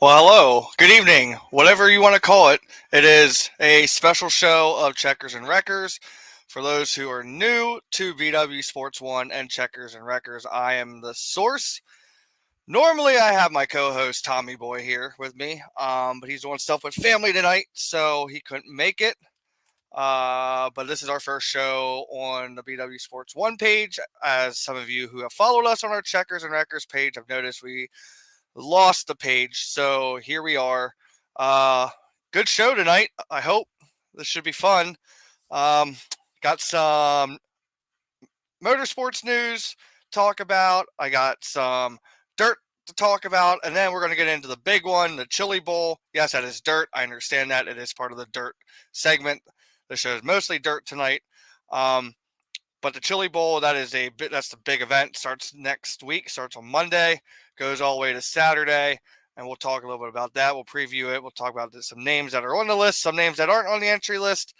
Well, hello, good evening, whatever you want to call it. It is a special show of Checkers and Wreckers. For those who are new to VW Sports One and Checkers and Wreckers, I am the source. Normally, I have my co-host Tommy Boy here with me, but he's doing stuff with family tonight, so he couldn't make it. But this is our first show on the VW Sports One page. As some of you who have followed us on our Checkers and Wreckers page have noticed, we lost the page, so here we are. Good show tonight. I hope this should be fun. Got some motorsports news to talk about. I got some dirt to talk about, and then we're going to get into the big one, the Chili Bowl. Yes, that is dirt. I understand that. It is part of the dirt segment. The show is mostly dirt tonight. But the Chili Bowl, that's the big event. Starts next week, starts on Monday, goes all the way to Saturday, and we'll talk a little bit about that. We'll preview it. We'll talk about some names that are on the list, some names that aren't on the entry list,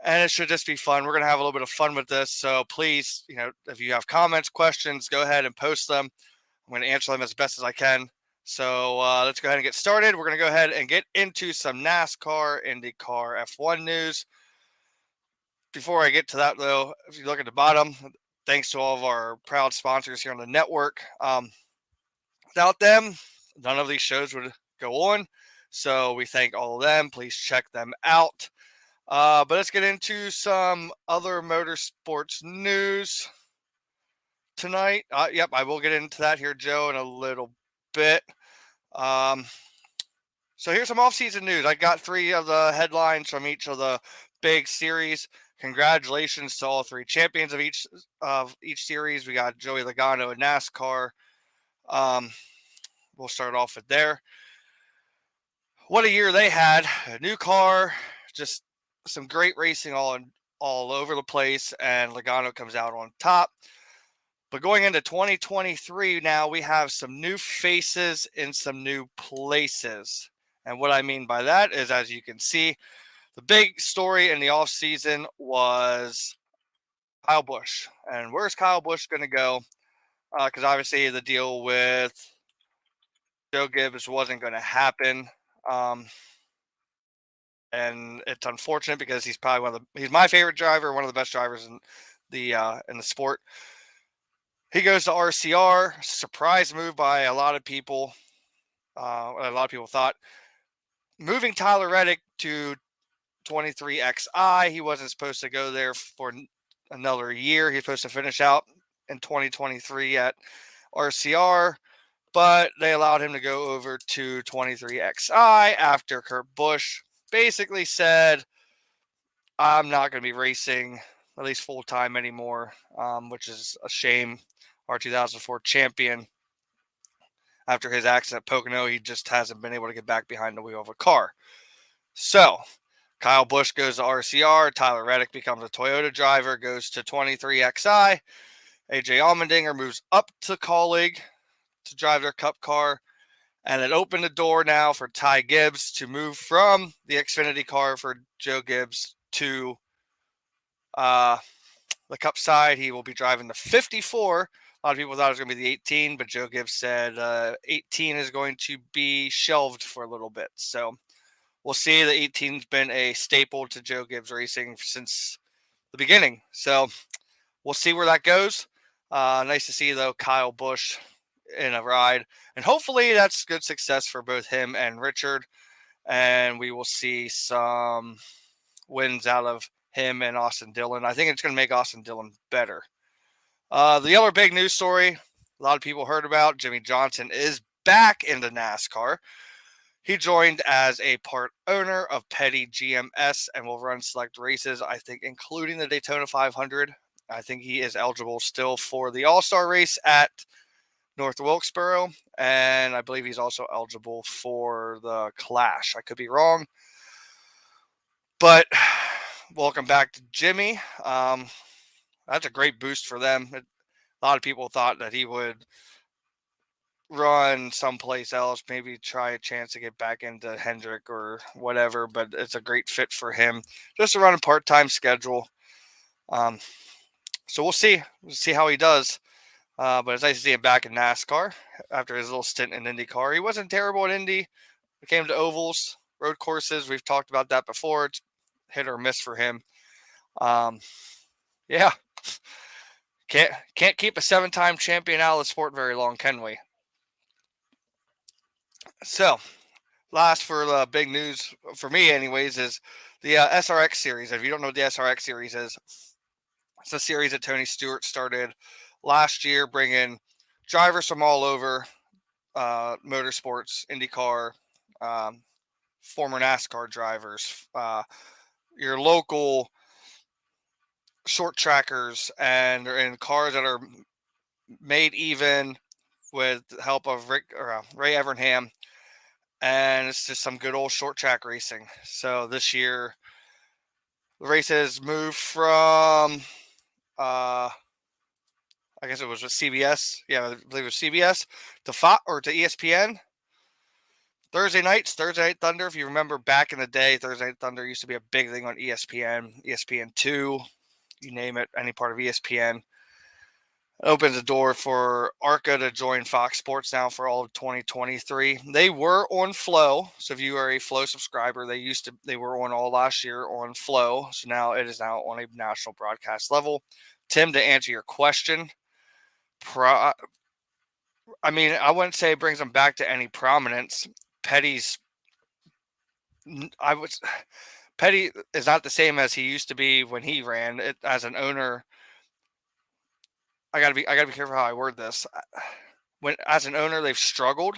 and it should just be fun. We're going to have a little bit of fun with this, so please, if you have comments, questions, go ahead and post them. I'm going to answer them as best as I can. So let's go ahead and get started. We're going to go ahead and get into some NASCAR, IndyCar, F1 news. Before I get to that, though, if you look at the bottom, thanks to all of our proud sponsors here on the network. Without them, none of these shows would go on. So we thank all of them. Please check them out. But let's get into some other motorsports news tonight. Yep, I will get into that here, Joe, in a little bit. So here's some off-season news. I got three of the headlines from each of the big series. Congratulations to all three champions of each series. We got Joey Logano in NASCAR. We'll start off with there. What a year they had. A new car, just some great racing all over the place, and Logano comes out on top. But going into 2023 now, we have some new faces in some new places. And what I mean by that is, as you can see, the big story in the offseason was Kyle Busch. And where's Kyle Busch going to go? Because obviously the deal with Joe Gibbs wasn't going to happen. And it's unfortunate because he's probably he's my favorite driver, one of the best drivers in the sport. He goes to RCR. Surprise move by a lot of people. A lot of people thought moving Tyler Reddick to 23XI. He wasn't supposed to go there for another year. He's supposed to finish out in 2023 at RCR, but they allowed him to go over to 23XI after Kurt Busch basically said, I'm not going to be racing at least full-time anymore, which is a shame. Our 2004 champion, after his accident at Pocono, he just hasn't been able to get back behind the wheel of a car. So Kyle Busch goes to RCR. Tyler Reddick becomes a Toyota driver, goes to 23XI. AJ Allmendinger moves up to Kaulig to drive their Cup car. And it opened the door now for Ty Gibbs to move from the Xfinity car for Joe Gibbs to the Cup side. He will be driving the 54. A lot of people thought it was going to be the 18, but Joe Gibbs said 18 is going to be shelved for a little bit. So we'll see. The 18's been a staple to Joe Gibbs Racing since the beginning. So we'll see where that goes. Nice to see, though, Kyle Busch in a ride. And hopefully that's good success for both him and Richard. And we will see some wins out of him and Austin Dillon. I think it's going to make Austin Dillon better. The other big news story a lot of people heard about, Jimmy Johnson is back into NASCAR. He joined as a part owner of Petty GMS and will run select races, I think, including the Daytona 500. I think he is eligible still for the All-Star race at North Wilkesboro, and I believe he's also eligible for the Clash. I could be wrong. But welcome back to Jimmy. That's a great boost for them. A lot of people thought that he would run someplace else, maybe try a chance to get back into Hendrick or whatever, but it's a great fit for him just to run a part-time schedule. So we'll see how he does. But it's nice to see him back in NASCAR after his little stint in IndyCar. He wasn't terrible in Indy. It came to ovals, road courses. We've talked about that before. It's hit or miss for him. Um, yeah, can't keep a 7-time champion out of the sport very long, can we? So, last for the big news for me, anyways, is the SRX series. If you don't know what the SRX series is, it's a series that Tony Stewart started last year, bringing drivers from all over motorsports, IndyCar, um, former NASCAR drivers, your local short trackers, and cars that are made even with the help of Ray Evernham, and it's just some good old short track racing. So this year, the races moved from, I guess it was with CBS. Yeah, I believe it was CBS to Fox or to ESPN. Thursday nights, Thursday Night Thunder. If you remember back in the day, Thursday Night Thunder used to be a big thing on ESPN, ESPN2, you name it, any part of ESPN. It opens the door for ARCA to join Fox Sports now for all of 2023. They were on Flow, so if you are a Flow subscriber, they were on all last year on Flow, so now it is now on a national broadcast level. Tim, to answer your question, I mean, I wouldn't say it brings them back to any prominence. Petty's, I was Petty is not the same as he used to be when he ran it as an owner. I gotta be careful how I word this. When as an owner, they've struggled.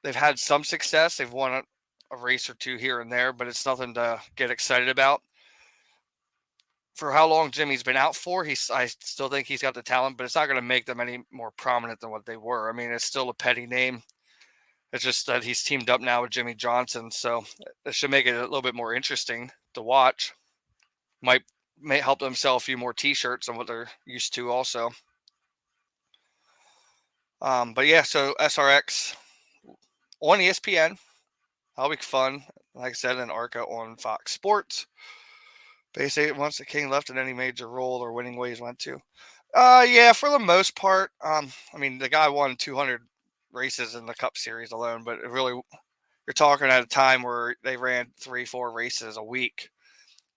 They've had some success. They've won a race or two here and there, but it's nothing to get excited about. For how long Jimmy's been out for, I still think he's got the talent, but it's not going to make them any more prominent than what they were. I mean, it's still a Petty name. It's just that he's teamed up now with Jimmy Johnson, so it should make it a little bit more interesting to watch. May help them sell a few more T-shirts than what they're used to, also. But yeah, so SRX on ESPN, that'll be fun. Like I said, and ARCA on Fox Sports. Basically, once the King left in any major role or winning ways went to. Yeah, for the most part. I mean, the guy won 200 races in the Cup Series alone, but it really, you're talking at a time where they ran 3-4 races a week.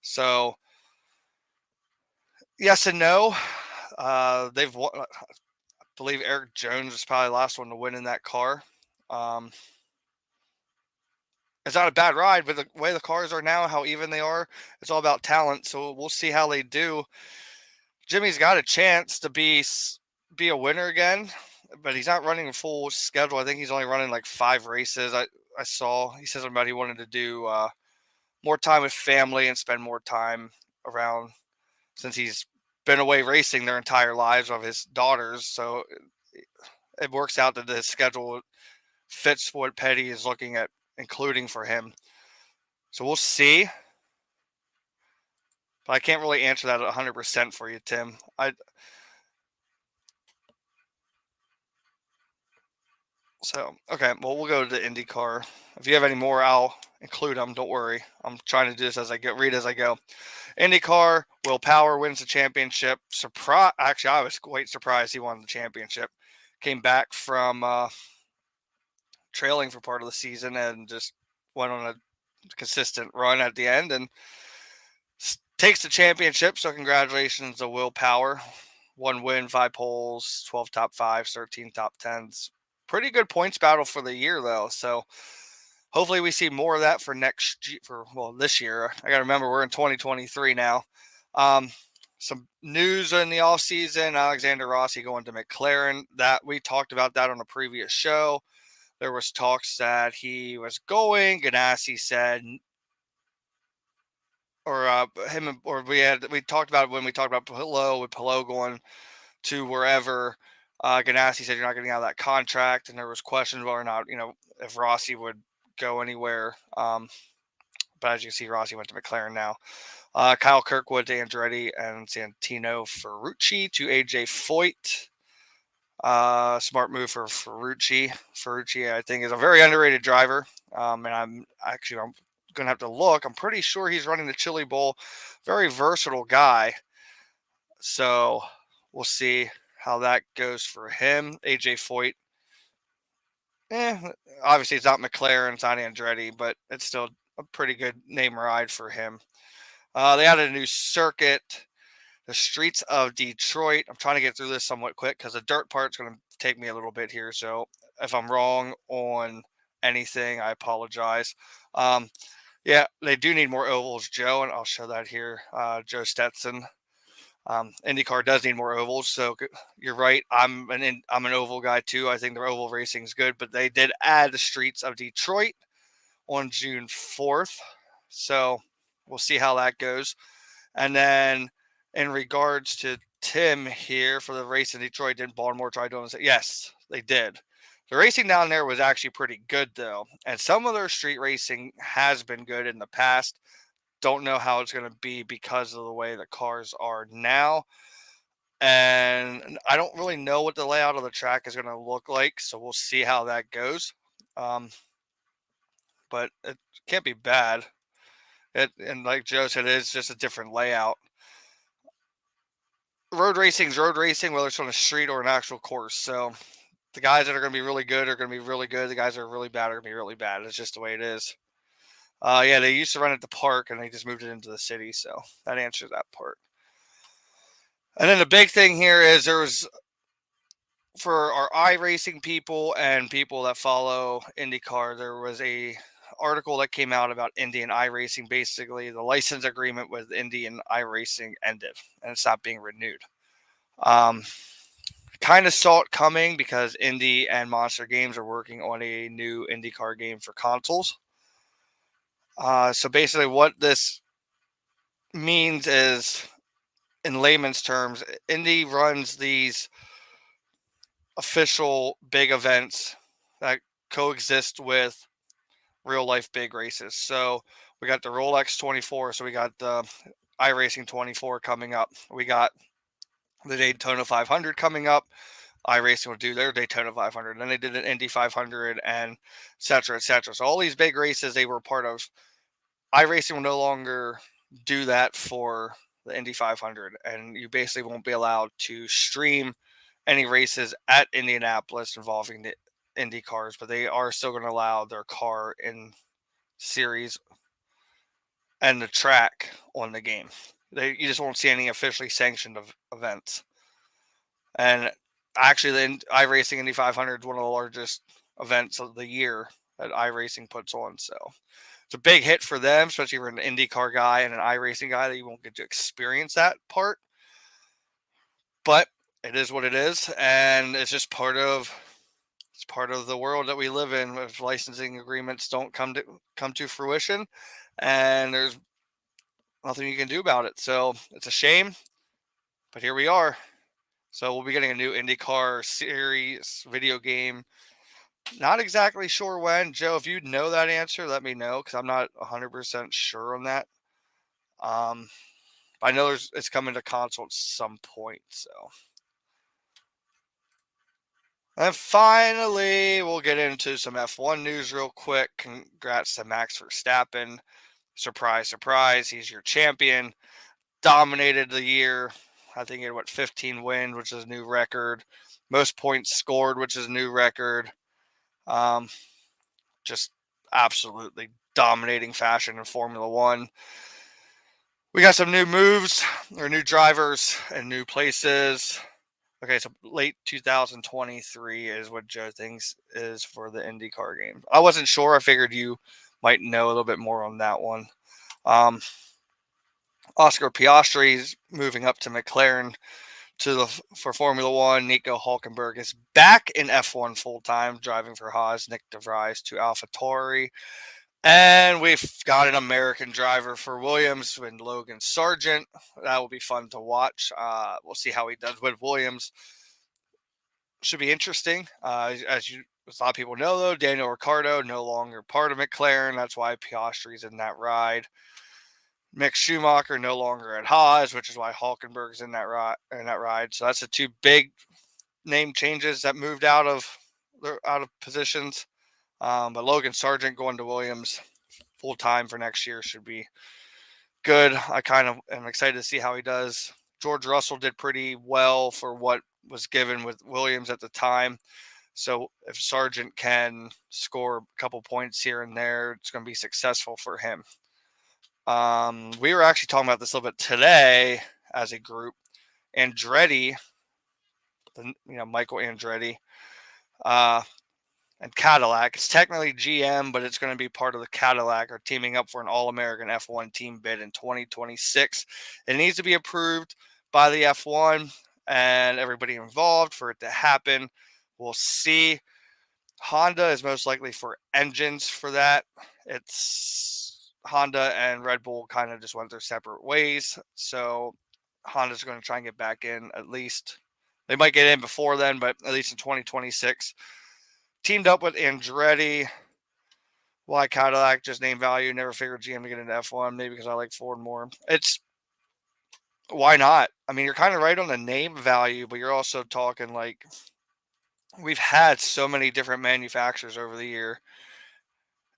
So, yes and no. They've won, I believe Eric Jones is probably the last one to win in that car. It's not a bad ride, but the way the cars are now, how even they are, it's all about talent. So we'll see how they do. Jimmy's got a chance to be a winner again, but he's not running a full schedule. I think he's only running like 5 races. I saw he said something about he wanted to do more time with family and spend more time around, since he's been away racing their entire lives of his daughters. So it works out that the schedule fits what Petty is looking at including for him. So we'll see. But I can't really answer that 100% for you, Tim. Okay, well, we'll go to the IndyCar. If you have any more, I'll include them. Don't worry. I'm trying to do this as I read as I go. IndyCar, Will Power wins the championship. Actually, I was quite surprised he won the championship. Came back from trailing for part of the season and just went on a consistent run at the end and takes the championship. So congratulations to Will Power. 1 win, 5 poles, 12 top 5s, 13 top 10s. Pretty good points battle for the year, though. So hopefully we see more of that for this year. I got to remember we're in 2023 now. Some news in the offseason, Alexander Rossi going to McLaren. That we talked about that on a previous show. There was talks that he was going. Ganassi said, we talked about it when we talked about Pillow going to wherever. Ganassi said you're not getting out of that contract, and there was questions whether or not if Rossi would go anywhere. But as you can see, Rossi went to McLaren now. Kyle Kirkwood to Andretti and Santino Ferrucci to AJ Foyt. Smart move for Ferrucci. Ferrucci, I think, is a very underrated driver. And I'm going to have to look. I'm pretty sure he's running the Chili Bowl. Very versatile guy. So we'll see how that goes for him. AJ Foyt, eh, obviously it's not McLaren, it's not Andretti, but it's still a pretty good name ride for him. They added a new circuit, the streets of Detroit. I'm trying to get through this somewhat quick because the dirt part's going to take me a little bit here. So if I'm wrong on anything, I apologize. Um, yeah, they do need more ovals, Joe, and I'll show that here. Joe Stetson. IndyCar does need more ovals, so you're right. I'm an oval guy too. I think the oval racing is good, but they did add the streets of Detroit on June 4th, so we'll see how that goes. And then in regards to Tim here for the race in Detroit, did Baltimore try doing this? Yes, they did. The racing down there was actually pretty good though, and some of their street racing has been good in the past. Don't know how it's going to be because of the way the cars are now. And I don't really know what the layout of the track is going to look like. So we'll see how that goes. Um, but it can't be bad. And like Joe said, it is just a different layout. Road racing is road racing, whether it's on a street or an actual course. So the guys that are going to be really good are going to be really good. The guys that are really bad are going to be really bad. It's just the way it is. Yeah, they used to run at the park and they just moved it into the city. So that answers that part. And then the big thing here is there was, for our iRacing people and people that follow IndyCar, there was a article that came out about Indy and iRacing. Basically, the license agreement with Indy and iRacing ended, and it's not being renewed. Kind of saw it coming because Indy and Monster Games are working on a new IndyCar game for consoles. So basically, what this means is, in layman's terms, Indy runs these official big events that coexist with real life big races. So we got the Rolex 24, so we got the iRacing 24 coming up. We got the Daytona 500 coming up. iRacing will do their Daytona 500. Then they did an Indy 500 and et cetera, et cetera. So all these big races they were part of. iRacing will no longer do that for the Indy 500, and you basically won't be allowed to stream any races at Indianapolis involving the Indy cars, but they are still going to allow their car in series and the track on the game. You just won't see any officially sanctioned events. And actually, the iRacing Indy 500 is one of the largest events of the year that iRacing puts on. So it's a big hit for them, especially if you're an IndyCar guy and an iRacing guy, that you won't get to experience that part. But it is what it is, and it's just part of the world that we live in. If licensing agreements don't come to fruition, and there's nothing you can do about it. So it's a shame, but here we are. So we'll be getting a new IndyCar series video game. Not exactly sure when. Joe, if you know that answer, let me know, because I'm not 100% sure on that. I know it's coming to console at some point. So, and finally, we'll get into some F1 news real quick. Congrats to Max Verstappen. Surprise, surprise. He's your champion. Dominated the year. I think he had 15 wins, which is a new record. Most points scored, which is a new record. Just absolutely dominating fashion in Formula One. We got some new moves, or new drivers, and new places. Okay, so late 2023 is what Joe thinks is for the IndyCar game. I wasn't sure. I figured you might know a little bit more on that one. Oscar Piastri is moving up to McLaren for Formula One. Nico Hulkenberg is back in F1 full time, driving for Haas. Nick DeVries to AlphaTauri. And we've got an American driver for Williams and Logan Sargent. That will be fun to watch. We'll see how he does with Williams. Should be interesting. As a lot of people know, though, Daniel Ricciardo no longer part of McLaren. That's why Piastri's in that ride. Mick Schumacher no longer at Haas, which is why Hulkenberg's in that ride. So that's the two big name changes that moved out of positions. But Logan Sargent going to Williams full time for next year should be good. I kind of am excited to see how he does. George Russell did pretty well for what was given with Williams at the time. So if Sargent can score a couple points here and there, it's going to be successful for him. We were actually talking about this a little bit today as a group. Andretti, Michael Andretti, uh, and Cadillac. It's technically GM, but it's going to be part of the Cadillac, are teaming up for an All-American F1 team bid in 2026. It needs to be approved by the F1 and everybody involved for it to happen. We'll see. Honda is most likely for engines for that. It's Honda and Red Bull kind of just went their separate ways. So Honda's going to try and get back in at least. They might get in before then, but at least in 2026. Teamed up with Andretti. Why Cadillac? Just name value. Never figured GM to get into F1. Maybe because I like Ford more. It's why not? I mean, you're kind of right on the name value, but you're also talking like we've had so many different manufacturers over the year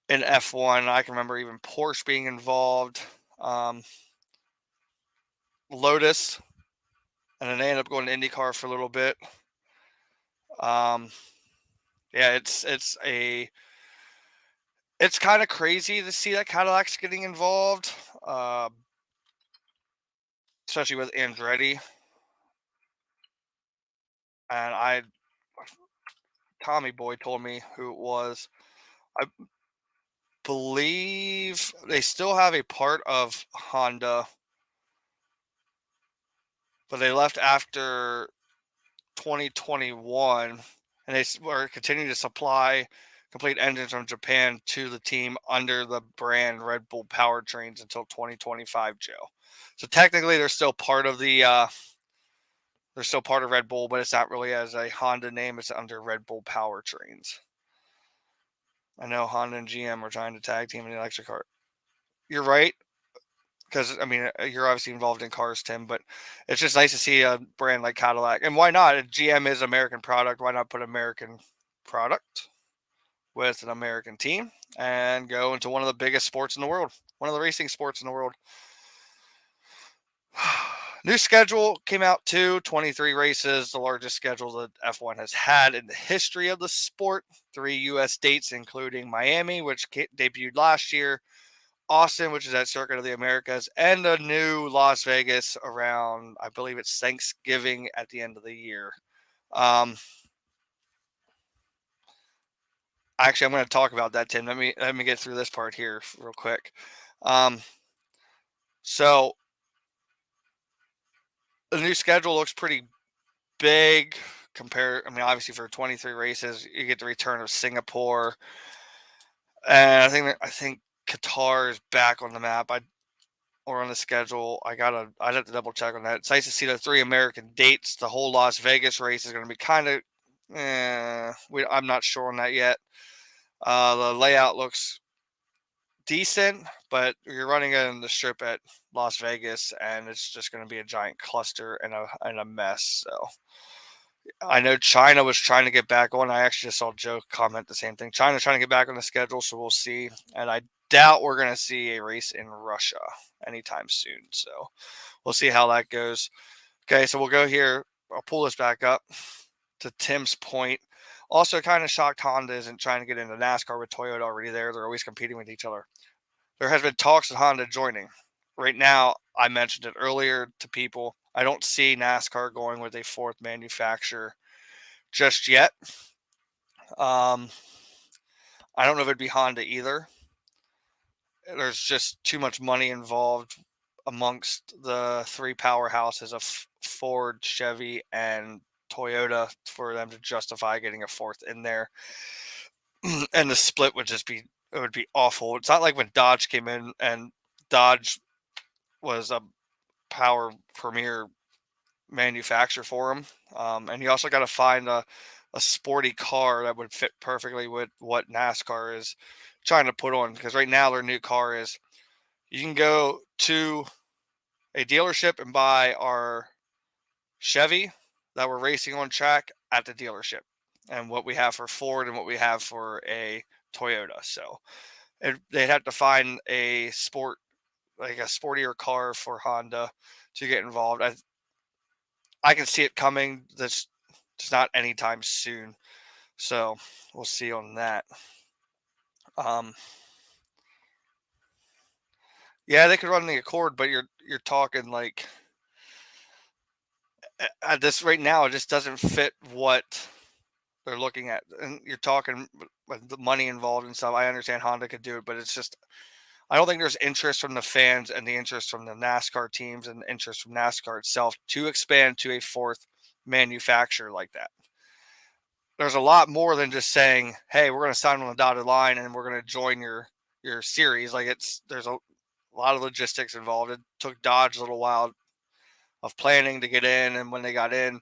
in F1. I can remember even Porsche being involved, Lotus, and then they ended up going to IndyCar for a little bit. Yeah, it's kind of crazy to see that Cadillac's getting involved, especially with Andretti. And Tommy Boy told me who it was. I believe they still have a part of Honda, but they left after 2021, and they were continuing to supply complete engines from Japan to the team under the brand Red Bull powertrains until 2025, Joe. So technically, they're still part of Red Bull, but it's not really as a Honda name. It's under Red Bull powertrains. I know Honda and GM are trying to tag team in the electric car. You're right, because I mean you're obviously involved in cars, Tim. But it's just nice to see a brand like Cadillac, and why not? If GM is American product, why not put American product with an American team and go into one of the biggest sports in the world, one of the racing sports in the world? New schedule came out too, 23 races, the largest schedule that F1 has had in the history of the sport. 3 U.S. dates, including Miami, which debuted last year, Austin, which is at Circuit of the Americas, and a new Las Vegas around, I believe it's Thanksgiving at the end of the year. Actually, I'm going to talk about that, Tim. Let me get through this part here real quick. So the new schedule looks pretty big compared. I mean, obviously for 23 races, you get the return of Singapore, and I think Qatar is back on the map. Or on the schedule. I'd have to double check on that. It's nice to see the 3 American dates. The whole Las Vegas race is going to be kind of. I'm not sure on that yet. The layout looks decent, but you're running in the strip at Las Vegas, and it's just going to be a giant cluster and a mess. So I know China was trying to get back on. I actually just saw Joe comment the same thing. China's trying to get back on the schedule, so we'll see. And I doubt we're going to see a race in Russia anytime soon. So we'll see how that goes. Okay, so we'll go here. I'll pull this back up to Tim's point. Also, kind of shocked Honda isn't trying to get into NASCAR with Toyota already there. They're always competing with each other. There has been talks of Honda joining. Right now, I mentioned it earlier to people. I don't see NASCAR going with a 4th manufacturer just yet. I don't know if it'd be Honda either. There's just too much money involved amongst the 3 powerhouses of Ford, Chevy, and Toyota for them to justify getting a 4th in there. And the split would be awful. It's not like when Dodge came in, and Dodge was a power premier manufacturer for them. And you also got to find a sporty car that would fit perfectly with what NASCAR is trying to put on. Because right now their new car is, you can go to a dealership and buy our Chevy that we're racing on track at the dealership, and what we have for Ford and what we have for a Toyota. So they'd have to find a sportier car for Honda to get involved. I can see it coming. This just not anytime soon. So we'll see on that. Yeah, they could run the Accord, but you're talking like at this right now, it just doesn't fit what they're looking at. And you're talking with the money involved and stuff. I understand Honda could do it, but it's just I don't think there's interest from the fans and the interest from the NASCAR teams and the interest from NASCAR itself to expand to a fourth manufacturer like that. There's a lot more than just saying, "Hey, we're going to sign on the dotted line and we're going to join your series." Like there's a lot of logistics involved. It took Dodge a little while of planning to get in, and when they got in,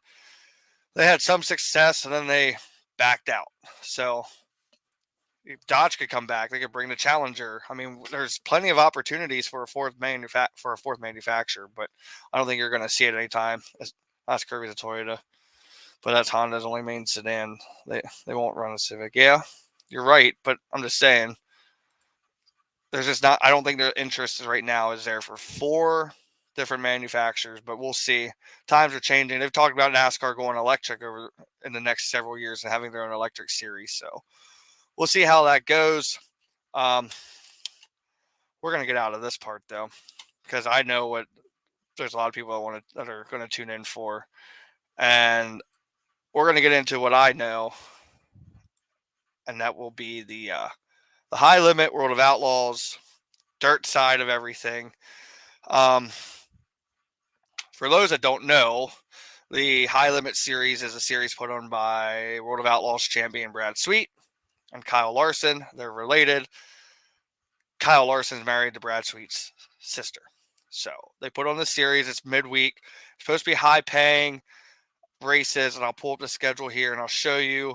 they had some success and then they backed out. So if Dodge could come back, they could bring the Challenger. I mean, there's plenty of opportunities for a fourth manufacturer, but I don't think you're going to see it anytime. That's Kirby's a Toyota, but that's Honda's only main sedan. They won't run a Civic. Yeah, you're right, but I'm just saying there's just not. I don't think their interest right now is there for four different manufacturers, but we'll see. Times are changing. They've talked about NASCAR going electric over in the next several years and having their own electric series. So we'll see how that goes. We're gonna get out of this part though, because I know what there's a lot of people that are going to tune in for, and we're gonna get into what I know, and that will be the high limit World of Outlaws, dirt side of everything. Um, for those that don't know, the High Limit Series is a series put on by World of Outlaws champion Brad Sweet and Kyle Larson. They're related. Kyle Larson's married to Brad Sweet's sister. So they put on the series. It's midweek. It's supposed to be high paying races, and I'll pull up the schedule here and I'll show you.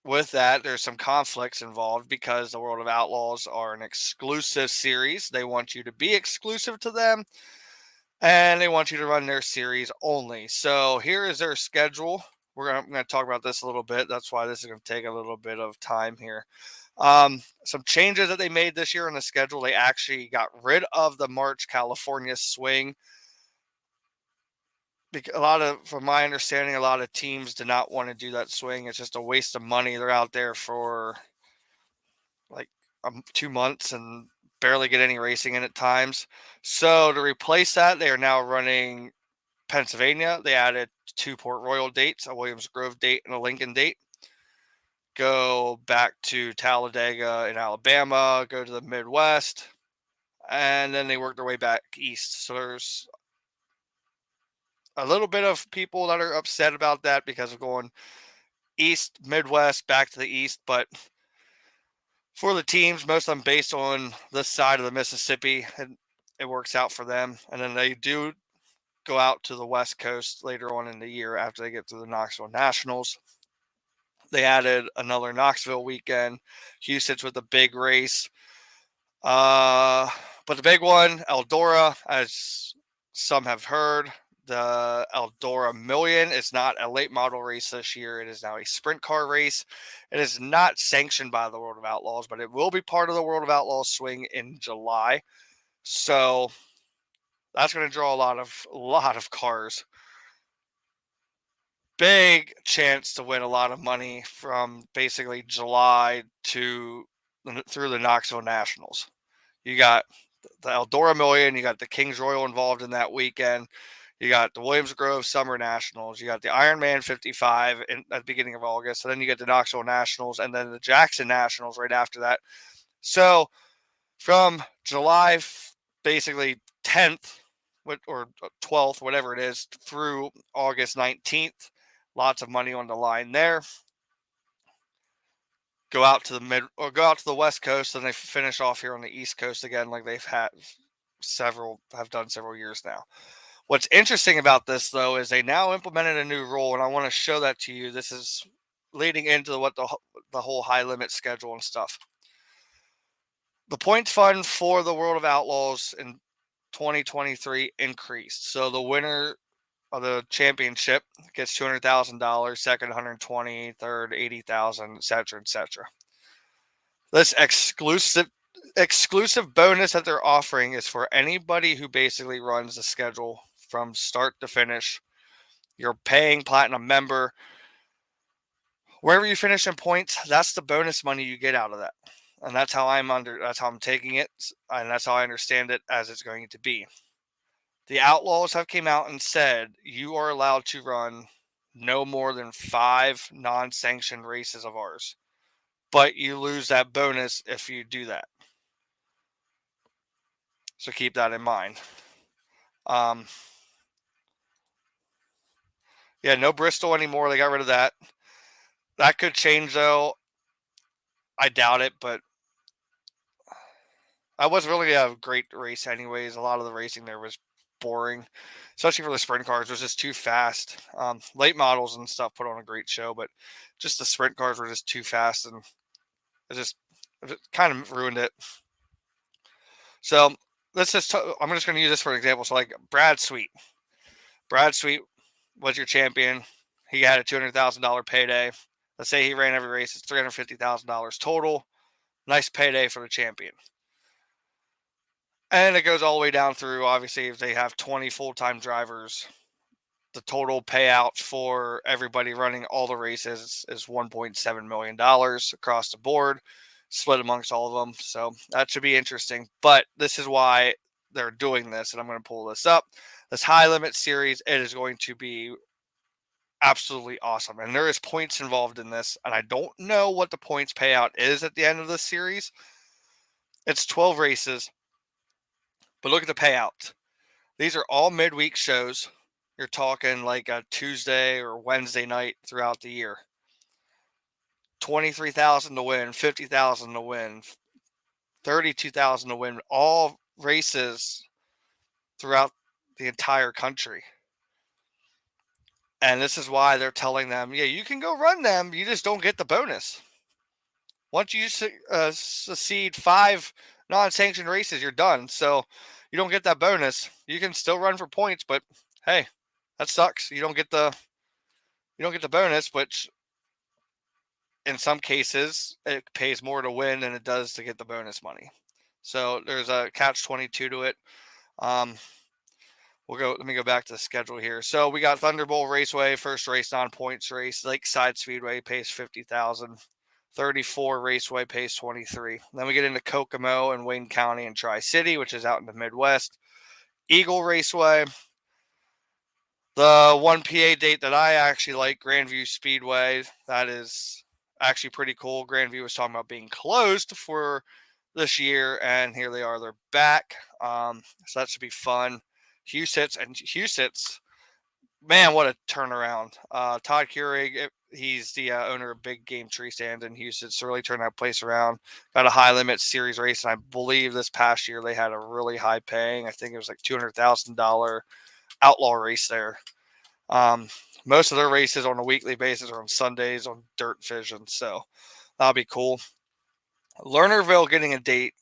With that, there's some conflicts involved because the World of Outlaws are an exclusive series. They want you to be exclusive to them, and they want you to run their series only. So here is their schedule. I'm going to talk about this a little bit. That's why this is going to take a little bit of time here. Some changes that they made this year on the schedule. They actually got rid of the March California swing. From my understanding, a lot of teams did not want to do that swing. It's just a waste of money. They're out there for like 2 months and barely get any racing in at times. So to replace that, they are now running Pennsylvania. They added 2 Port Royal dates, a Williams Grove date and a Lincoln date. Go back to Talladega in Alabama, go to the Midwest, and then they work their way back east. So there's a little bit of people that are upset about that because of going east, Midwest, back to the east. But for the teams, most of them based on this side of the Mississippi, and it works out for them. And then they do go out to the West Coast later on in the year after they get through the Knoxville Nationals. They added another Knoxville weekend. Houston's with a big race. But the big one, Eldora, as some have heard, the Eldora Million is not a late model race this year. It is now a sprint car race. It is not sanctioned by the World of Outlaws, but it will be part of the World of Outlaws swing in July. So that's going to draw a lot of cars. Big chance to win a lot of money from basically July through the Knoxville Nationals. You got the Eldora Million, you got the Kings Royal involved in that weekend. You got the Williams Grove Summer Nationals. You got the Ironman 55 at the beginning of August. And then you get the Knoxville Nationals and then the Jackson Nationals right after that. So from July basically 10th or 12th, whatever it is, through August 19th, lots of money on the line there. Go out to the West Coast, and they finish off here on the East Coast again, like they've done several years now. What's interesting about this, though, is they now implemented a new rule, and I want to show that to you. This is leading into what the whole high limit schedule and stuff. The points fund for the World of Outlaws in 2023 increased. So the winner of the championship gets $200,000, second 120, third 80,000, etc., etc. This exclusive bonus that they're offering is for anybody who basically runs the schedule from start to finish You're paying platinum member. Wherever you finish in points, that's the bonus money you get out of that. And that's how I'm taking it, and that's how I understand it as it's going to be. The Outlaws have came out and said you are allowed to run no more than 5 non-sanctioned races of ours, but you lose that bonus if you do that. So keep that in mind. Yeah, no Bristol anymore. They got rid of that. That could change though. I doubt it, but that was really a great race anyways. A lot of the racing there was boring, especially for the sprint cars. It was just too fast. Late models and stuff put on a great show, but just the sprint cars were just too fast, and it kind of ruined it. So I'm just going to use this for an example. So like Brad Sweet was your champion. He had a $200,000 payday. Let's say he ran every race. It's $350,000 total. Nice payday for the champion. And it goes all the way down through, obviously, if they have 20 full-time drivers, the total payout for everybody running all the races is $1.7 million across the board, split amongst all of them. So that should be interesting. But this is why they're doing this, and I'm going to pull this up. This high limit series, it is going to be absolutely awesome. And there is points involved in this, and I don't know what the points payout is at the end of this series. It's 12 races. But look at the payout. These are all midweek shows. You're talking like a Tuesday or Wednesday night throughout the year. 23,000 to win, 50,000 to win, 32,000 to win. All races throughout the entire country. And this is why they're telling them, yeah, you can go run them. You just don't get the bonus. Once you succeed 5 non-sanctioned races, you're done. So you don't get that bonus. You can still run for points, but hey, that sucks. You don't get the bonus, which in some cases it pays more to win than it does to get the bonus money. So there's a catch-22 to it. Let me go back to the schedule here. So we got Thunderbolt Raceway, first race non-points race. Lakeside Speedway pays 50,000. 34 Raceway pays 23. Then we get into Kokomo and Wayne County and Tri-City, which is out in the Midwest. Eagle Raceway. The one PA date that I actually like, Grandview Speedway. That is actually pretty cool. Grandview was talking about being closed for this year, and here they are. They're back. So that should be fun. Huset's, man, what a turnaround. Todd Keurig, he's the owner of Big Game Tree Stand in Houston. So really turned that place around. Got a high limit series race, and I believe this past year they had a really high paying. I think it was like $200,000 outlaw race there. Most of their races on a weekly basis are on Sundays on Dirt Vision, so that'll be cool. Lernerville getting a date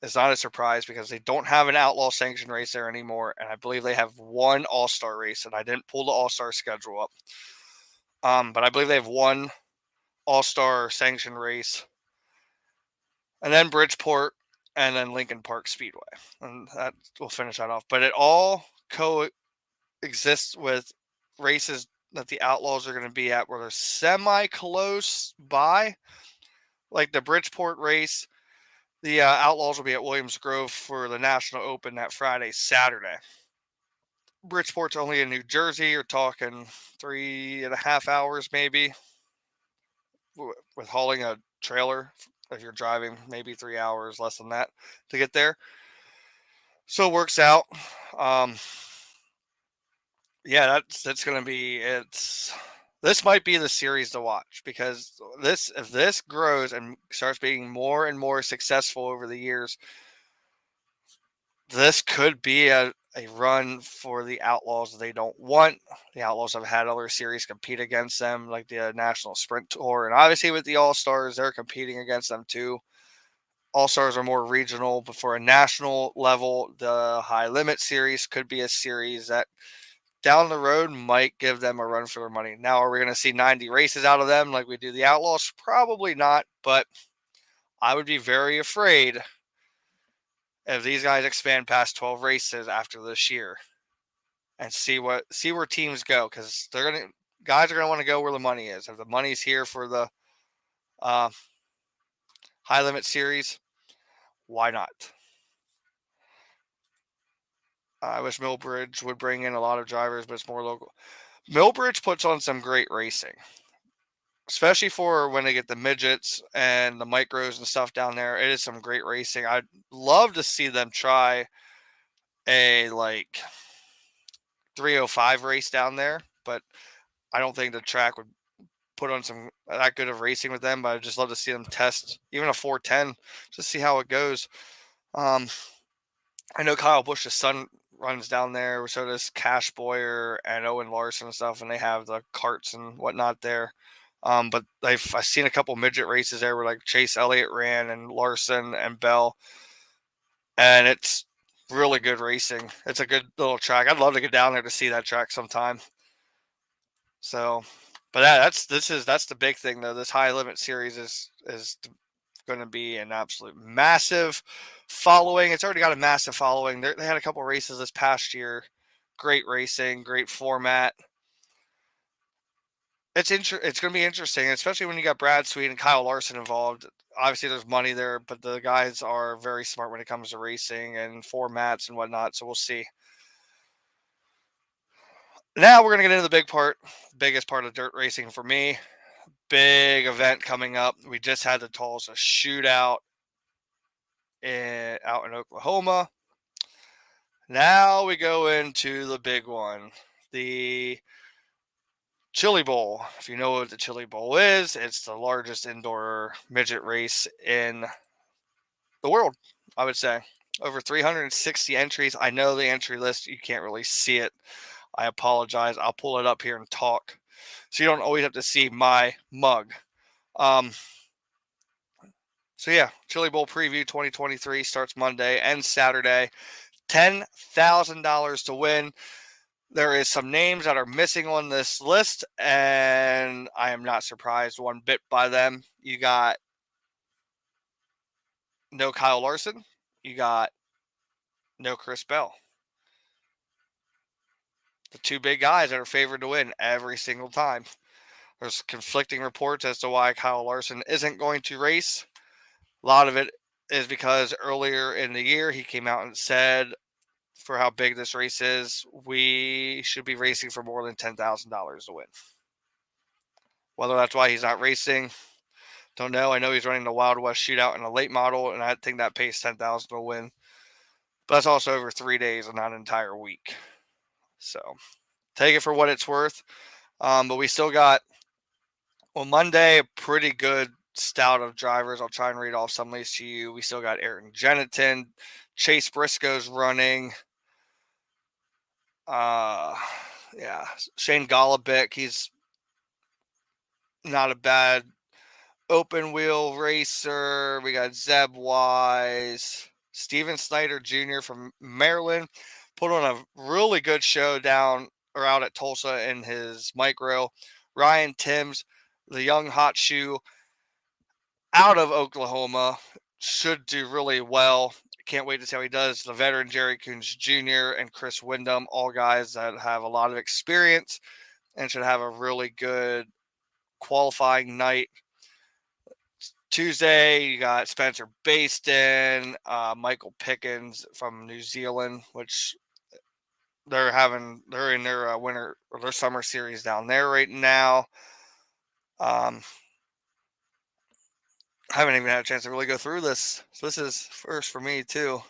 is not a surprise because they don't have an outlaw sanction race there anymore, and I believe they have one all-star race, and I didn't pull the all-star schedule up. But I believe they have one all-star sanction race, and then Bridgeport, and then Lincoln Park Speedway, and that will finish that off. But it all coexists with races that the Outlaws are going to be at where they're semi-close by, like the Bridgeport race. The Outlaws will be at Williams Grove for the National Open that Friday, Saturday. Bridgeport's only in New Jersey. You're talking 3.5 hours maybe with hauling a trailer. If you're driving, maybe 3 hours, less than that to get there. So it works out. Yeah, that's going to be it's. This might be the series to watch because if this grows and starts being more and more successful over the years, this could be a run for the Outlaws they don't want. The Outlaws have had other series compete against them, like the National Sprint Tour. And obviously with the All-Stars, they're competing against them too. All-Stars are more regional, but for a national level, the High Limit Series could be a series that down the road might give them a run for their money. Now, are we going to see 90 races out of them like we do the Outlaws? Probably not, but I would be very afraid if these guys expand past 12 races after this year. and see where teams go, because guys are gonna want to go where the money is. If the money's here for the uh, high limit series, why not? I wish Millbridge would bring in a lot of drivers, but it's more local. Millbridge puts on some great racing, especially for when they get the midgets and the micros and stuff down there. It is some great racing. I'd love to see them try a like 305 race down there, but I don't think the track would put on some that good of racing with them. But I'd just love to see them test even a 410, just see how it goes. Um, I know Kyle Busch's son runs down there, so does Cash Boyer and Owen Larson and stuff, and they have the carts and whatnot there. But I've seen a couple midget races there where like Chase Elliott ran and Larson and Bell, and it's really good racing. It's a good little track. I'd love to get down there to see that track sometime. So, but that's the big thing though. This high limit series is going to be an absolute massive following. It's already got a massive following. They had a couple races this past year. Great racing, great format. It's going to be interesting, especially when you got Brad Sweet and Kyle Larson involved. Obviously, there's money there, but the guys are very smart when it comes to racing and formats and whatnot. So we'll see. Now we're going to get into the big part, biggest part of dirt racing for me. Big event coming up. We just had the Tulsa shootout out in Oklahoma. Now we go into the big one, the Chili Bowl. If you know what the Chili Bowl is, it's the largest indoor midget race in the world, I would say. Over 360 entries. I know the entry list, you can't really see it. I apologize. I'll pull it up here and talk, so you don't always have to see my mug. So yeah, Chili Bowl preview 2023 starts Monday and Saturday. $10,000 to win. There is some names that are missing on this list, and I am not surprised one bit by them. You got no Kyle Larson. You got no Chris Bell. The two big guys that are favored to win every single time. There's conflicting reports as to why Kyle Larson isn't going to race. A lot of it is because earlier in the year he came out and said, for how big this race is, we should be racing for more than $10,000 to win. Whether that's why he's not racing, don't know. I know he's running the Wild West shootout in a late model, and I think that pays $10,000 to win. But that's also over 3 days and not an entire week. So take it for what it's worth. But we still got, well, Monday, a pretty good stout of drivers. I'll try and read off some of these to you. We still got Aaron Jeniton. Chase Briscoe's running. Yeah, Shane Golobic, he's not a bad open wheel racer. We got Zeb Wise, Steven Snyder Jr. from Maryland, put on a really good show down or out at Tulsa in his micro. Ryan Timms, the young hot shoe out of Oklahoma, should do really well. Can't wait to see how he does. The veteran Jerry Coons Jr. and Chris Wyndham, all guys that have a lot of experience and should have a really good qualifying night. Tuesday, you got Spencer Baston, Michael Pickens from New Zealand, which they're in their winter or their summer series down there right now. I haven't even had a chance to really go through this. So this is first for me too.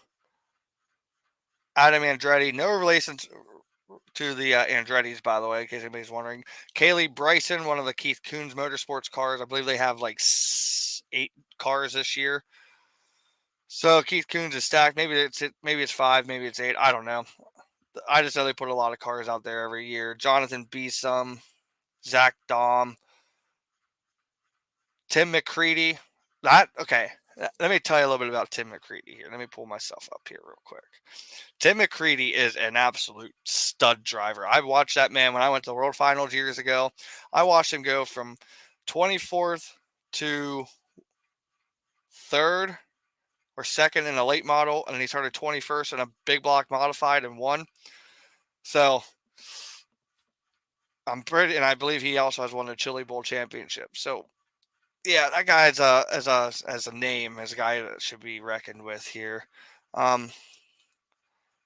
Adam Andretti, no relation to the Andrettis, by the way, in case anybody's wondering. Kaylee Bryson, one of the Keith Coons Motorsports cars. I believe they have like 8 cars this year. So Keith Coons is stacked. Maybe it's 5, maybe it's 8. I don't know. I just know they put a lot of cars out there every year. Jonathan Beesom, Zach Dahm, Tim McCready. Okay. Let me tell you a little bit about Tim McCready here. Let me pull myself up here real quick. Tim McCready is an absolute stud driver. I watched that man when I went to the World Finals years ago. I watched him go from 24th to 3rd or 2nd in a late model, and then he started 21st in a big block modified and won. So and I believe he also has won the Chili Bowl championship. So yeah, that guy's as a name, as a guy that should be reckoned with here. Um,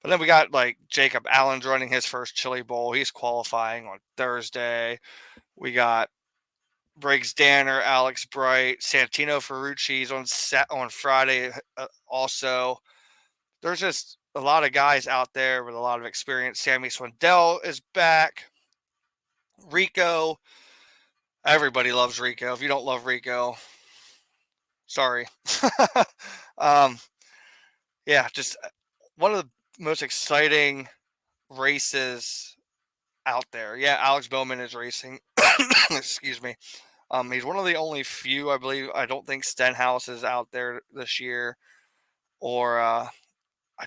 but then we got like Jacob Allen's running his first Chili Bowl. He's qualifying on Thursday. We got Briggs Danner, Alex Bright, Santino Ferrucci's on Friday. Also, there's just a lot of guys out there with a lot of experience. Sammy Swindell is back. Rico, everybody loves Rico. If you don't love Rico, sorry. um, yeah, just one of the most exciting races out there. Yeah, Alex Bowman is racing. Excuse me. He's one of the only few, I believe. I don't think Stenhouse is out there this year, or I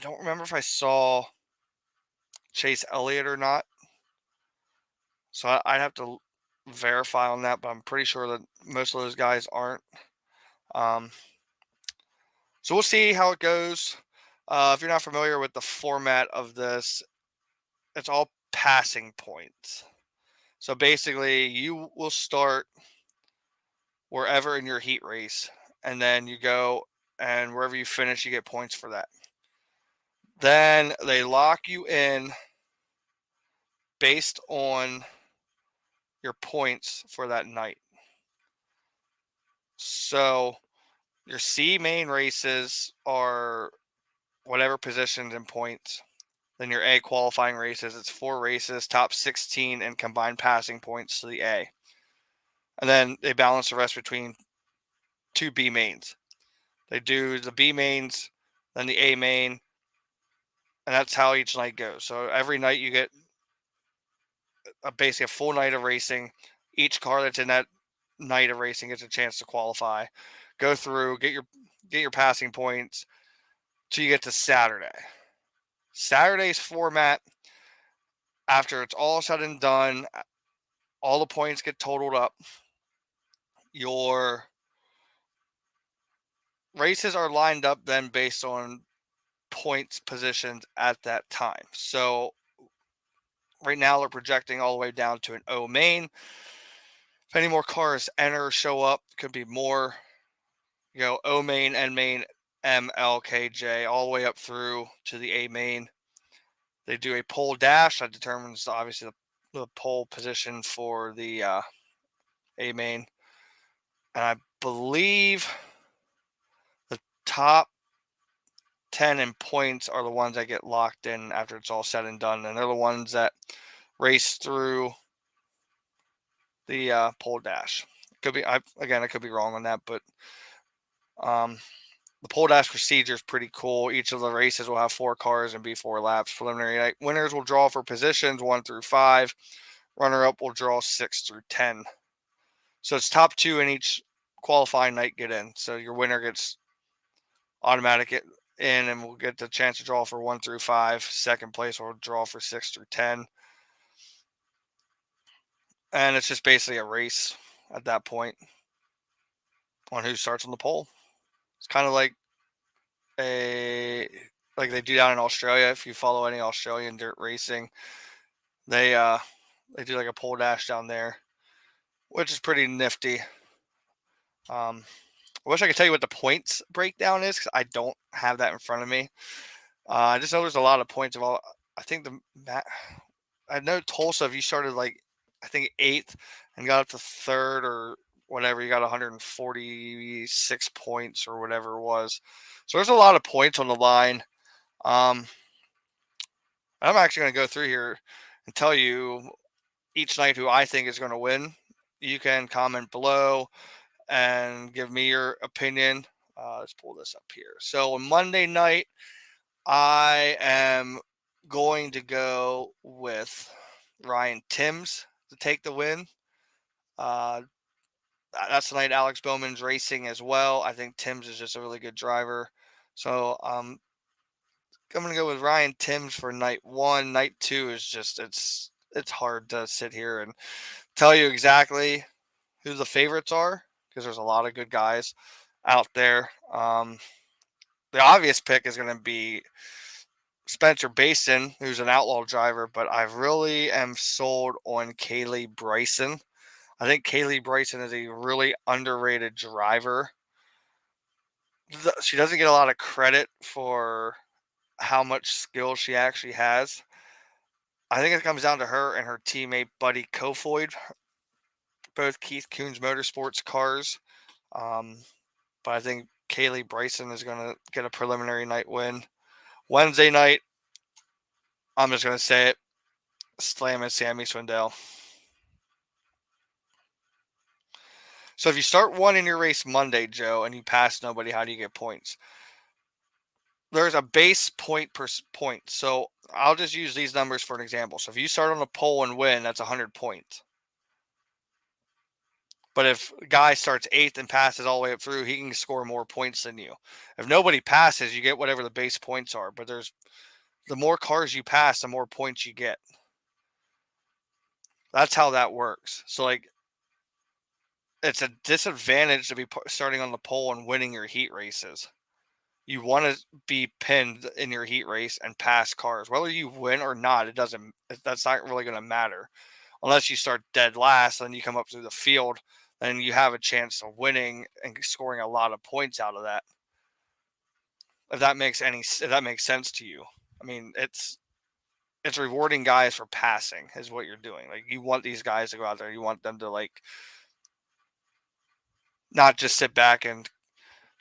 don't remember if I saw Chase Elliott or not. So I'd have to verify on that, but I'm pretty sure that most of those guys aren't. Um, so we'll see how it goes. If you're not familiar with the format of this, it's all passing points. So basically, you will start wherever in your heat race, and then you go, and wherever you finish, you get points for that. Then they lock you in based on your points for that night. So your C main races are whatever positions and points. Then your A qualifying races, it's 4 races, top 16, and combined passing points to the A. And then they balance the rest between 2 B mains. They do the B mains, then the A main, and that's how each night goes. So every night you get basically a full night of racing. Each car that's in that night of racing gets a chance to qualify, go through, get your passing points till you get to Saturday. Saturday's format, after it's all said and done, all the points get totaled up. Your races are lined up then based on points positions at that time. So right now they're projecting all the way down to an O main. If any more cars enter or show up, could be more. You go O main, N main, M, L, K, J, all the way up through to the A main. They do a pole dash that determines obviously the pole position for the A main. And I believe the top 10 in points are the ones that get locked in after it's all said and done. And they're the ones that race through the pole dash. Could be, I could be wrong on that, but the pole dash procedure is pretty cool. Each of the races will have 4 cars and be 4 laps. Preliminary night winners will draw for positions 1 through 5. Runner-up will draw 6 through 10. So it's top 2 in each qualifying night get in. So your winner gets automatic in and will get the chance to draw for 1 through 5. Second place will draw for 6 through 10. And it's just basically a race at that point on who starts on the pole. It's kind of like like they do down in Australia. If you follow any Australian dirt racing, they do like a pole dash down there, which is pretty nifty. I wish I could tell you what the points breakdown is because I don't have that in front of me. I just know there's a lot of points of all. I think I know Tulsa. If you started like I think 8th and got up to 3rd or whatever, you got 146 points or whatever it was. So there's a lot of points on the line. I'm actually going to go through here and tell you each night who I think is going to win. You can comment below and give me your opinion. Let's pull this up here. So on Monday night, I am going to go with Ryan Timms to take the win. That's the night Alex Bowman's racing as well. I think Timms is just a really good driver. So I'm going to go with Ryan Timms for night 1. Night 2 is just it's hard to sit here and tell you exactly who the favorites are because there's a lot of good guys out there. The obvious pick is going to be Spencer Basin, who's an outlaw driver, but I really am sold on Kaylee Bryson. I think Kaylee Bryson is a really underrated driver. She doesn't get a lot of credit for how much skill she actually has. I think it comes down to her and her teammate Buddy Kofoid, both Keith Kunz Motorsports cars. Um, but I think Kaylee Bryson is going to get a preliminary night win. Wednesday night, I'm just going to say it, slamming Sammy Swindell. So if you start one in your race Monday, Joe, and you pass nobody, how do you get points? There's a base point per point. So I'll just use these numbers for an example. So if you start on a pole and win, that's 100 points. But if a guy starts 8th and passes all the way up through, he can score more points than you. If nobody passes, you get whatever the base points are. But the more cars you pass, the more points you get. That's how that works. So like, it's a disadvantage to be starting on the pole and winning your heat races. You want to be pinned in your heat race and pass cars, whether you win or not. That's not really going to matter unless you start dead last. Then you come up through the field, then you have a chance of winning and scoring a lot of points out of that. If that makes sense to you, I mean, it's rewarding guys for passing is what you're doing. Like, you want these guys to go out there. You want them to, like, not just sit back and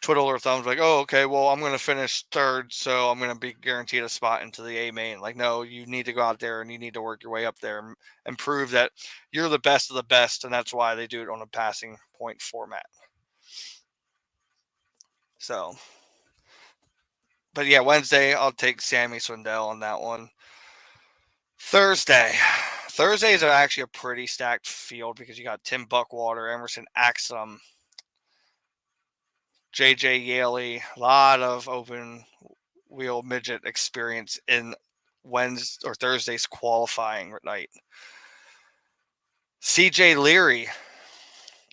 twiddle their thumbs like, oh, okay, well, I'm going to finish 3rd, so I'm going to be guaranteed a spot into the A main. Like, no, you need to go out there and you need to work your way up there and prove that you're the best of the best, and that's why they do it on a passing point format. So, but yeah, Wednesday, I'll take Sammy Swindell on that one. Thursday is actually a pretty stacked field because you got Tim Buckwater, Emerson Axum, JJ Yaley, a lot of open wheel midget experience in Wednesday or Thursday's qualifying night. CJ Leary.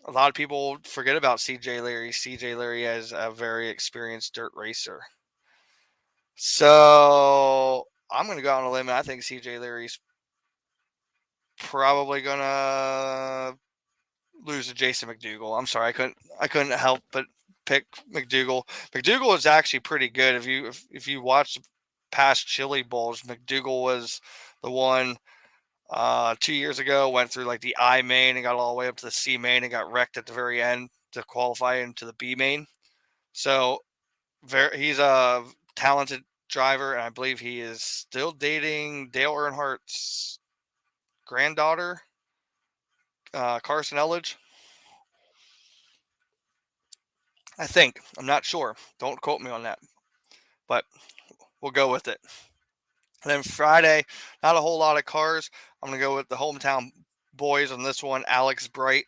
A lot of people forget about CJ Leary. CJ Leary is a very experienced dirt racer. So I'm going to go out on a limb, and I think CJ Leary's probably going to lose to Jason McDougal. I'm sorry, I couldn't help but pick McDougal. McDougal is actually pretty good. If you watch past Chili Bowls, McDougal was the one 2 years ago, went through like the I main and got all the way up to the C main and got wrecked at the very end to qualify into the B main. So he's a talented driver, and I believe he is still dating Dale Earnhardt's granddaughter, Carson Elledge. I think. I'm not sure. Don't quote me on that. But we'll go with it. And then Friday, not a whole lot of cars. I'm going to go with the hometown boys on this one, Alex Bright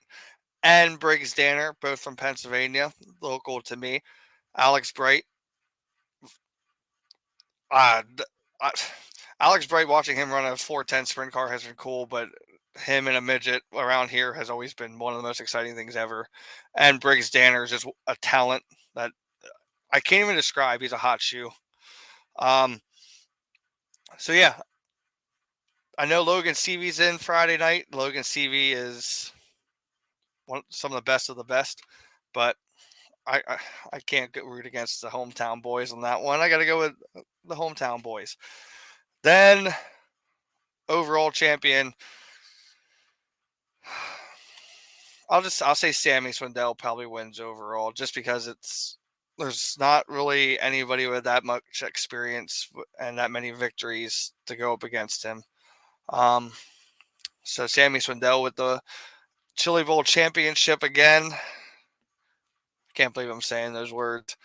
and Briggs Danner, both from Pennsylvania, local to me. Alex Bright. Alex Bright, watching him run a 410 sprint car has been cool, but him and a midget around here has always been one of the most exciting things ever. And Briggs Danner is just a talent that I can't even describe. He's a hot shoe. So yeah, I know Logan Seavey's in Friday night. Logan Seavey is some of the best, but I can't root against the hometown boys on that one. I got to go with the hometown boys. Then overall champion, I'll say Sammy Swindell probably wins overall, just because there's not really anybody with that much experience and that many victories to go up against him. So Sammy Swindell with the Chili Bowl championship again. Can't believe I'm saying those words.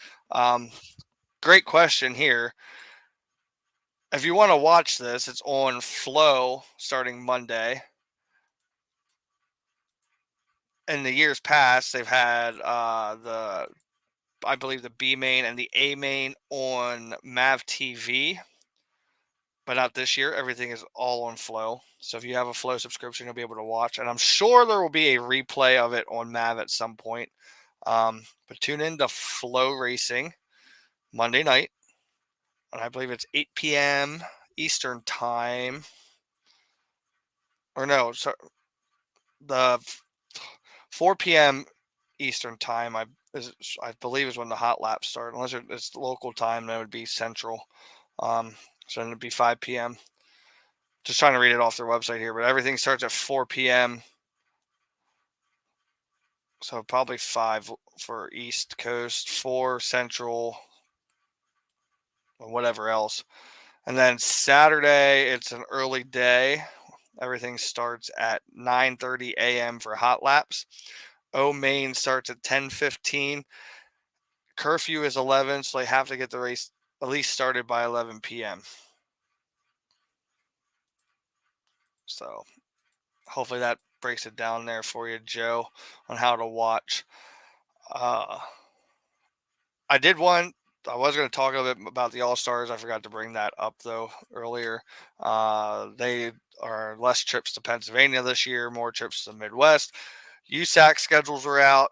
Great question here. If you want to watch this, it's on Flow starting Monday. In the years past, they've had I believe the B main and the A main on Mav TV, but not this year. Everything is all on Flow. So if you have a Flow subscription, you'll be able to watch, and I'm sure there will be a replay of it on Mav at some point. But tune in to Flow Racing Monday night. and I believe it's 8 p.m. Eastern time. Or no, so the 4 p.m. Eastern time, I believe is when the hot laps start. Unless it's local time, then it would be Central. So then it'd be 5 p.m. Just trying to read it off their website here, but everything starts at 4 p.m. So probably 5 for East Coast, 4 Central, or whatever else. And then Saturday, it's an early day. Everything starts at 9:30 a.m. for hot laps. O Main starts at 10:15. Curfew is 11, so they have to get the race at least started by 11 p.m. So hopefully that breaks it down there for you, Joe, on how to watch. Uh, I did one. I was going to talk a little bit about the All Stars. I forgot to bring that up though earlier. They are less trips to Pennsylvania this year, more trips to the Midwest. USAC schedules are out.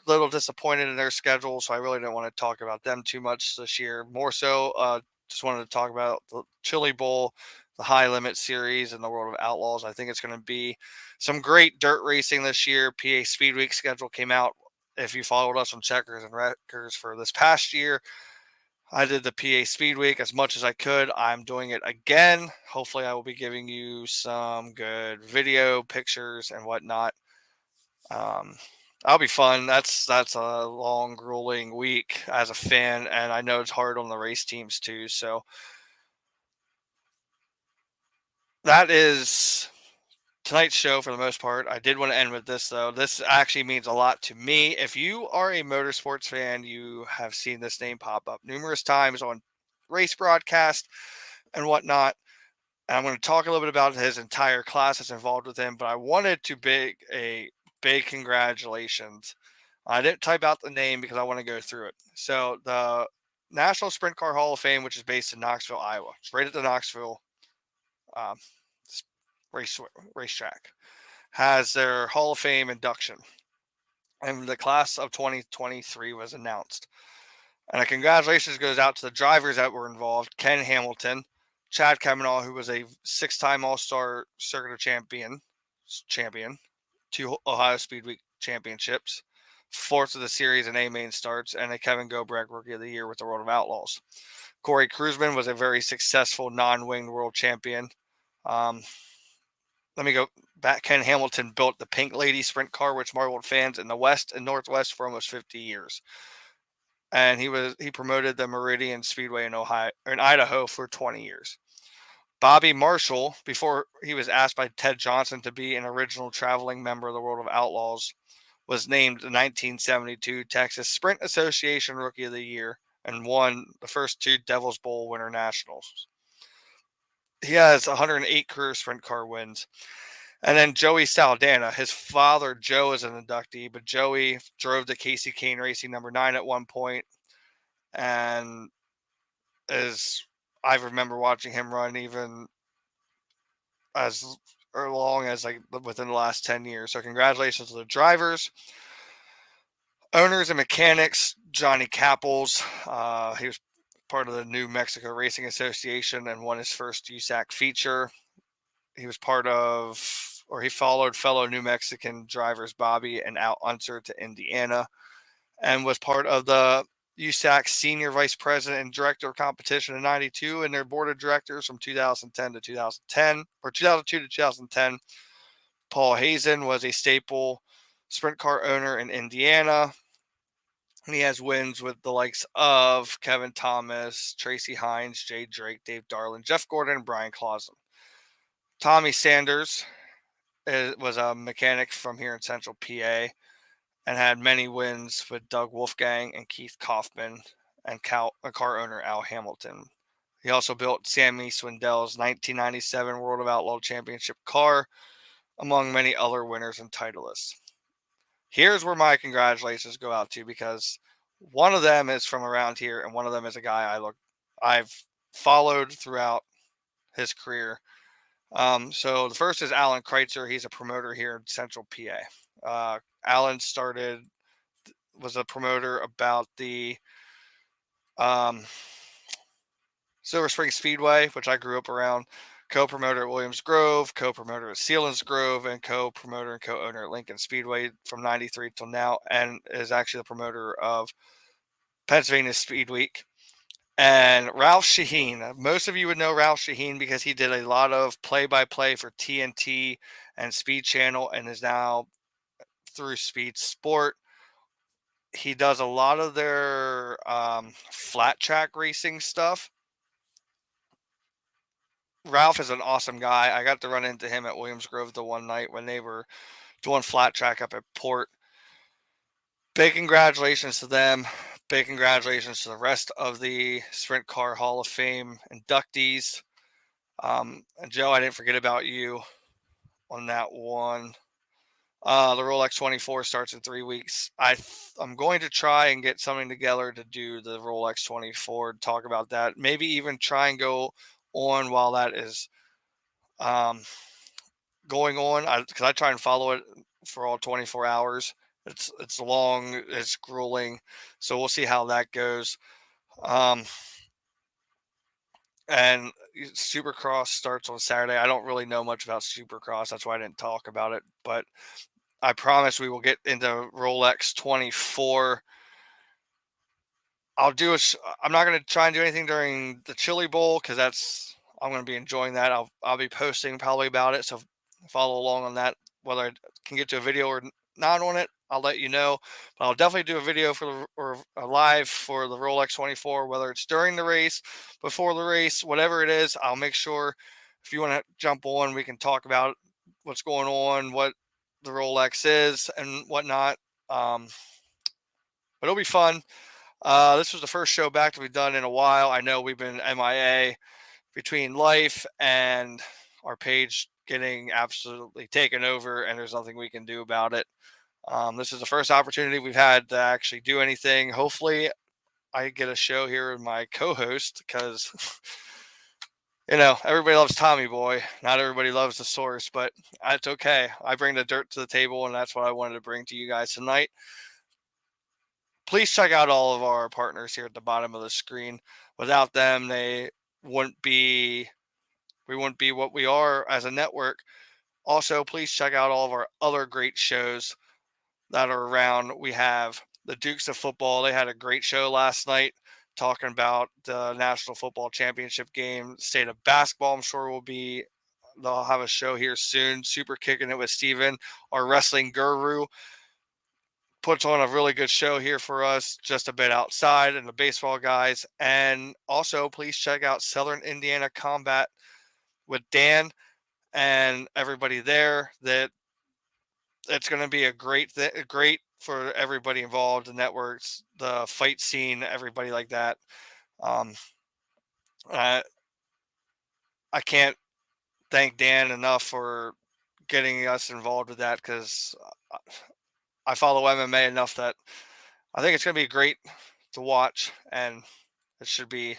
Little disappointed in their schedule, so I really didn't want to talk about them too much this year. More so, just wanted to talk about the Chili Bowl, the High Limit Series, and the World of Outlaws. I think it's going to be some great dirt racing this year. PA Speed Week schedule came out. If you followed us on Checkers and Wreckers for this past year, I did the PA Speed Week as much as I could. I'm doing it again. Hopefully, I will be giving you some good video, pictures, and whatnot. That'll be fun. That's a long, grueling week as a fan, and I know it's hard on the race teams too. So that is tonight's show for the most part. I did want to end with this though. This actually means a lot to me. If you are a motorsports fan, you have seen this name pop up numerous times on race broadcast and whatnot. And I'm going to talk a little bit about his entire class that's involved with him, but I wanted to big congratulations. I didn't type out the name because I want to go through it. So the National Sprint Car Hall of Fame, which is based in Knoxville, Iowa, it's right at the Knoxville um, race racetrack, has their Hall of Fame induction, and the class of 2023 was announced. And a congratulations goes out to the drivers that were involved: Ken Hamilton, Chad Kavanaugh, who was a 6-time All-Star Circuit champion, 2 Ohio Speed Week championships, 4th of the series in A main starts, and a Kevin Gobrecht Rookie of the Year with the World of Outlaws. Corey Kruzman was a very successful non-winged world champion. Um, let me go back. Ken Hamilton built the Pink Lady Sprint car, which marveled fans in the West and Northwest for almost 50 years. And he promoted the Meridian Speedway in Idaho for 20 years. Bobby Marshall, before he was asked by Ted Johnson to be an original traveling member of the World of Outlaws, was named the 1972 Texas Sprint Association Rookie of the Year and won the first 2 Devil's Bowl Winter Nationals. He has 108 career sprint car wins. And then Joey Saldana, his father Joe is an inductee, but Joey drove the Casey Kane Racing number 9 at one point, and I remember watching him run even as long as like within the last 10 years. So congratulations to the drivers, owners, and mechanics. Johnny Capples, he was part of the New Mexico Racing Association and won his first USAC feature. He was he followed fellow New Mexican drivers Bobby and Al Unser to Indiana, and was part of the USAC Senior Vice President and Director of Competition in '92 and their board of directors from 2010 to 2010, or 2002 to 2010. Paul Hazen was a staple sprint car owner in Indiana, and he has wins with the likes of Kevin Thomas, Tracy Hines, Jay Drake, Dave Darlin, Jeff Gordon, and Brian Clausen. Tommy Sanders was a mechanic from here in Central PA and had many wins with Doug Wolfgang and Keith Kaufman and car owner Al Hamilton. He also built Sammy Swindell's 1997 World of Outlaw Championship car, among many other winners and titleists. Here's where my congratulations go out to, because one of them is from around here and one of them is a guy I've followed throughout his career. So the first is Alan Kreitzer. He's a promoter here in Central PA. Alan was a promoter about the Silver Spring Speedway, which I grew up around, co-promoter at Williams Grove, co-promoter at Sealands Grove, and co-promoter and co-owner at Lincoln Speedway from 93 till now, and is actually the promoter of Pennsylvania Speed Week. And Ralph Shaheen. Most of you would know Ralph Shaheen because he did a lot of play-by-play for TNT and Speed Channel and is now through Speed Sport. He does a lot of their flat track racing stuff. Ralph is an awesome guy. I got to run into him at Williams Grove the one night when they were doing flat track up at Port. Big congratulations to them. Big congratulations to the rest of the Sprint Car Hall of Fame inductees. And Joe, I didn't forget about you on that one. The Rolex 24 starts in 3 weeks. I'm going to try and get something together to do the Rolex 24, talk about that. Maybe even try and go on while that is going on, because I try and follow it for all 24 hours. It's long, it's grueling, so we'll see how that goes. And Supercross starts on Saturday. I don't really know much about Supercross, that's why I didn't talk about it, but I promise we will get into Rolex 24. I'm not going to try and do anything during the Chili Bowl because I'm going to be enjoying that. I'll be posting probably about it, so follow along on that. Whether I can get to a video or not on it, I'll let you know. But I'll definitely do a video or a live for the Rolex 24, whether it's during the race, before the race, whatever it is. I'll make sure if you want to jump on, we can talk about what's going on, what the Rolex is, and whatnot. But it'll be fun. This was the first show back that we've done in a while. I know we've been MIA between life and our page getting absolutely taken over, and there's nothing we can do about it. This is the first opportunity we've had to actually do anything. Hopefully, I get a show here with my co-host because, everybody loves Tommy Boy. Not everybody loves the source, but it's okay. I bring the dirt to the table, and that's what I wanted to bring to you guys tonight. Please check out all of our partners here at the bottom of the screen. Without them, we wouldn't be what we are as a network. Also, please check out all of our other great shows that are around. We have the Dukes of Football. They had a great show last night talking about the National Football Championship game. State of Basketball, I'm sure they'll have a show here soon. Super Kicking It with Steven, our wrestling guru, puts on a really good show here for us, just a bit outside, and the baseball guys. And also, please check out Southern Indiana Combat with Dan and everybody there. That it's going to be a great for everybody involved, the networks, the fight scene, everybody like that. I can't thank Dan enough for getting us involved with that, because I follow MMA enough that I think it's going to be great to watch, and it should be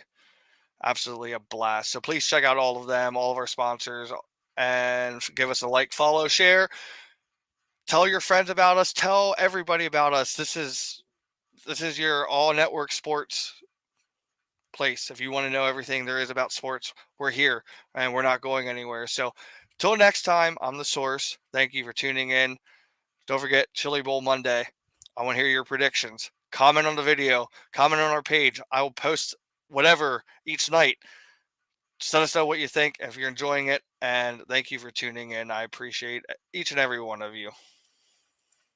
absolutely a blast. So please check out all of them, all of our sponsors, and give us a like, follow, share. Tell your friends about us. Tell everybody about us. This is your all network sports place. If you want to know everything there is about sports, we're here and we're not going anywhere. So till next time, I'm the source. Thank you for tuning in. Don't forget Chili Bowl Monday. I want to hear your predictions. Comment on the video. Comment on our page. I will post whatever each night. Just let us know what you think if you're enjoying it. And thank you for tuning in. I appreciate each and every one of you.